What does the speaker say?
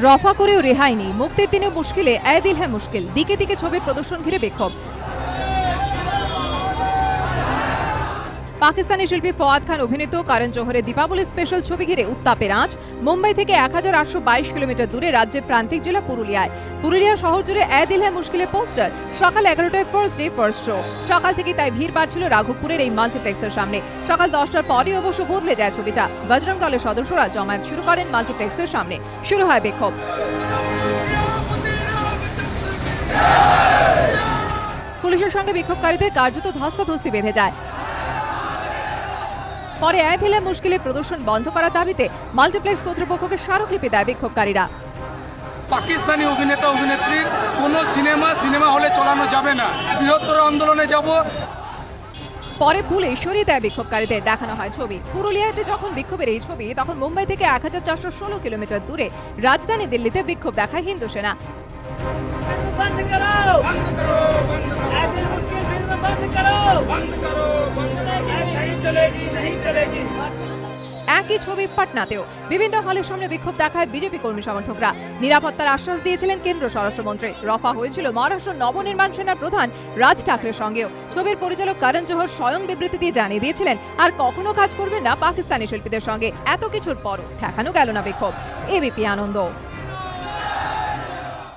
রফা করেও রেহাই নেই, মুক্তির দিনে মুশকিলে এ দিল হ্যায় মুশকিল। দিকে দিকে ছবির প্রদর্শন ঘিরে বিক্ষোভ। পাকিস্তানি শিল্পী ফওয়াদ খান অভিনীত করণ জোহরের দীপাবলি স্পেশাল ছবি ঘিরে উত্তাপের আঁচ। মুম্বাই থেকে 1822 কিলোমিটার দূরে রাজ্যের প্রান্তিক জেলা পুরুলিয়া শহর জুড়ে এ দিল হ্যায় মুশকিলের পোস্টার। সকাল 11টায় ফার্স্ট ডে ফার্স্ট শো। সকাল থেকে তাই ভিড় বাড়ছিল রাঘবপুরের এই মাল্টিপ্লেক্সের সামনে। সকাল 10টার পরই অবশ্য বদলে যায় ছবিটা। বজরং দলের সদস্যরা জমায়েত শুরু করেন মাল্টিপ্লেক্সের সামনে। শুরু হয় বিক্ষোভ। পুলিশের সঙ্গে বিক্ষোভকারীদের কার্যত ধস্তাধস্তি বেঁধে যায়। পরে এ দিল হ্যায় মুশকিলের প্রদর্শন বন্ধ করার দাবিতে মাল্টিপ্লেক্স কর্তৃপক্ষকে স্মারকলিপি দেয় বিক্ষোভকারীরা। পাকিস্তানি অভিনেতা অভিনেত্রীর কোনো সিনেমা হলে চালানো যাবে না, বৃহত্তর আন্দোলনে যাব। পরে পুলিশ সরিয়ে দেয় বিক্ষোভকারীদের। দেখানো হয় ছবি। পুরুলিয়াতে যখন বিক্ষোভের এই ছবি, তখন মুম্বাই থেকে 1416 কিলোমিটার দূরে রাজধানী দিল্লিতে বিক্ষোভ দেখায় হিন্দু সেনা। একই ছবি পাটনাতেও বিভিন্ন হলের সামনে বিক্ষোভ দেখায় বিজেপি কর্মী সমর্থকরা। নিরাপত্তার আশ্বাস দিয়েছিলেন কেন্দ্র স্বরাষ্ট্রমন্ত্রী। রফা হয়েছিল মহারাষ্ট্র নবনির্মাণ সেনার প্রধান রাজ ঠাকরের সঙ্গেও। ছবির পরিচালক করণ জোহর স্বয়ং বিবৃতি দিয়ে জানিয়ে দিয়েছিলেন আর কখনো কাজ করবেন না পাকিস্তানি শিল্পীদের সঙ্গে। এত কিছুর পরও ঠেকানো গেল না বিক্ষোভ। এবিপি আনন্দ।